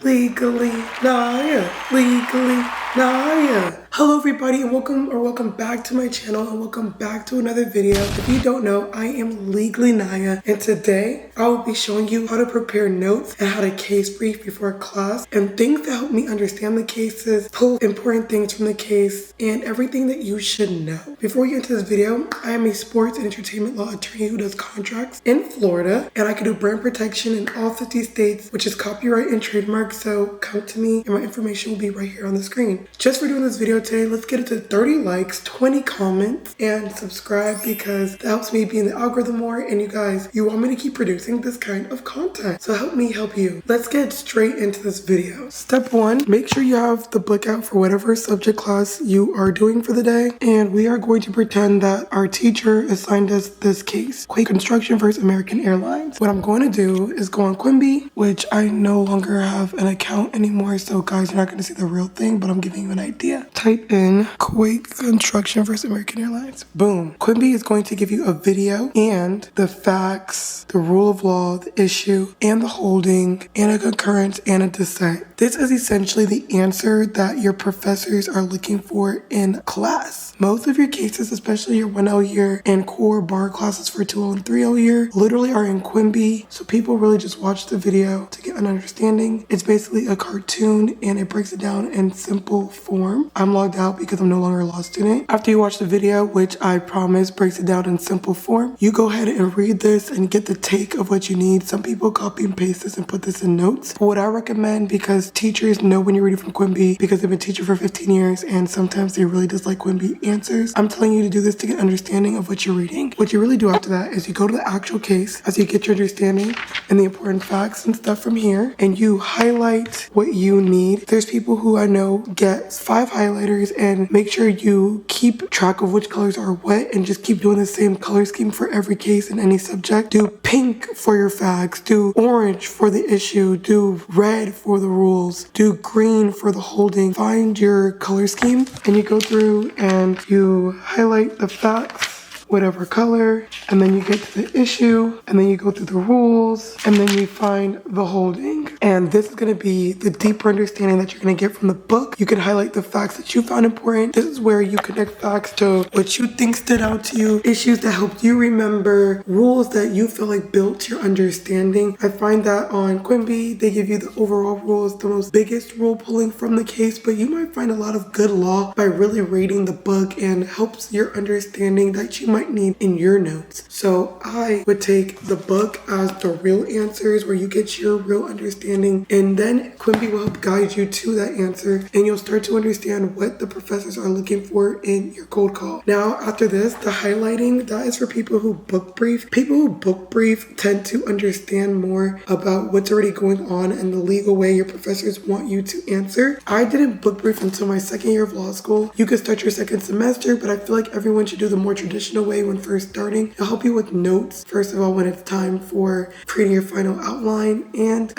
Legally Naiya, legally Naiya. Hello everybody and welcome back to my channel and welcome back to another video. If you don't know, I am Legally Naiya and today I will be showing you how to prepare notes and how to case brief before class and things that help me understand the cases, pull important things from the case, and everything that you should know. Before we get into this video, I am a sports and entertainment law attorney who does contracts in Florida, and I can do brand protection in all 50 states, which is copyright and trademark, so come to me and my information will be right here on the screen. Just for doing this video today, let's get it to 30 likes, 20 comments, and subscribe because that helps me be in the algorithm more, and you guys, you want me to keep producing this kind of content, so help me help you. Let's get straight into this video. Step 1, make sure you have the book out for whatever subject class you are doing for the day, and we are going to pretend that our teacher assigned us this case, construction versus American Airlines. What I'm going to do is go on Quimbee, which I no longer have an account anymore, so guys, you're not going to see the real thing, but I'm giving you an idea. Type in Quake Construction versus American Airlines. Boom. Quimbee is going to give you a video and the facts, the rule of law, the issue, and the holding, and a concurrence and a dissent. This is essentially the answer that your professors are looking for in class. Most of your cases, especially your 1L year and core bar classes for 2L and 3L year, literally are in Quimbee, so people really just watch the video to get an understanding. It's basically a cartoon and it breaks it down in simple form. I'm logged out because I'm no longer a law student. After you watch the video, which I promise breaks it down in simple form, you go ahead and read this and get the take of what you need. Some people copy and paste this and put this in notes. But what I recommend, because teachers know when you're reading from Quimbee because they've been teaching for 15 years and sometimes they really dislike Quimbee answers, I'm telling you to do this to get understanding of what you're reading. What you really do after that is you go to the actual case as you get your understanding and the important facts and stuff from here, and you highlight what you need. There's people who I know get 5 highlighters and make sure you keep track of which colors are what and just keep doing the same color scheme for every case in any subject. Do pink for your facts, do orange for the issue, do red for the rules, do green for the holding. Find your color scheme and you go through and you highlight the facts, whatever color, and then you get to the issue, and then you go through the rules, and then you find the holding. And this is going to be the deeper understanding that you're going to get from the book. You can highlight the facts that you found important. This is where you connect facts to what you think stood out to you, issues that helped you remember, rules that you feel like built your understanding. I find that on Quimbee, they give you the overall rules, the most biggest rule pulling from the case, but you might find a lot of good law by really reading the book and helps your understanding that you might need in your notes. So I would take the book as the real answers where you get your real understanding, and then Quimbee will help guide you to that answer and you'll start to understand what the professors are looking for in your cold call. Now after this, the highlighting, that is for people who book brief. People who book brief tend to understand more about what's already going on and the legal way your professors want you to answer. I didn't book brief until my 2nd year of law school. You could start your 2nd semester, but I feel like everyone should do the more traditional way when first starting. It'll help you with notes, first of all, when it's time for creating your final outline, and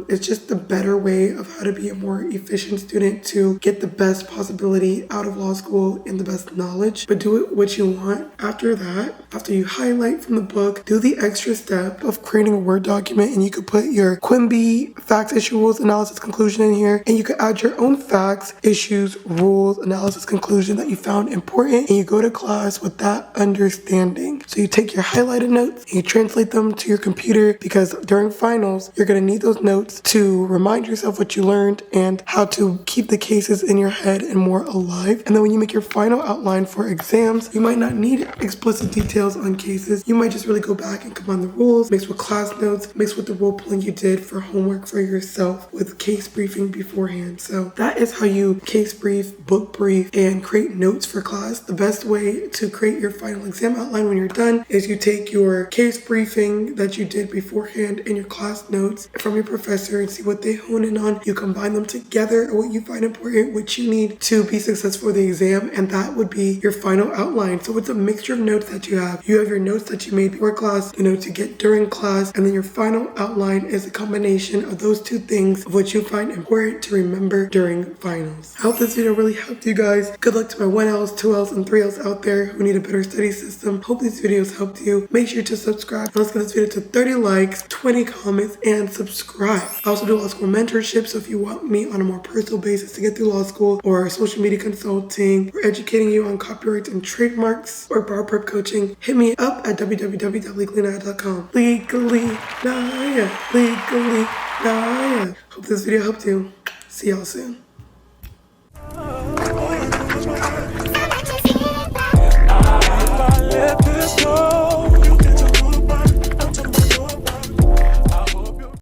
it's just the better way of how to be a more efficient student to get the best possibility out of law school and the best knowledge, but do it what you want. After that, after you highlight from the book, do the extra step of creating a Word document, and you could put your Quimbee facts, issue, rules, analysis, conclusion in here, and you could add your own facts, issues, rules, analysis, conclusion that you found important, and you go to class with that understanding. So you take your highlighted notes and you translate them to your computer, because during finals, you're going to need those notes to remind yourself what you learned and how to keep the cases in your head and more alive. And then when you make your final outline for exams, you might not need explicit details on cases. You might just really go back and combine the rules, mix with class notes, mix with the role pulling you did for homework for yourself with case briefing beforehand. So that is how you case brief, book brief, and create notes for class. The best way to create your final exam outline when you're done is you take your case briefing that you did beforehand and your class notes from your professor and see what they hone in on. You combine them together and what you find important, what you need to be successful for the exam, and that would be your final outline. So it's a mixture of notes that you have. You have your notes that you made before class, the notes you get during class, and then your final outline is a combination of those two things of what you find important to remember during finals. I hope this video really helped you guys. Good luck to my 1Ls, 2Ls, and 3Ls out there who need a better study based system. Hope these videos helped you. Make sure to subscribe. Let's get this video to 30 likes, 20 comments, and subscribe. I also do law school mentorship, so if you want me on a more personal basis to get through law school, or social media consulting, or educating you on copyrights and trademarks, or bar prep coaching, hit me up at www.legallyNaiya.com. Legally Naiya, Legally Naiya. Hope this video helped you. See y'all soon.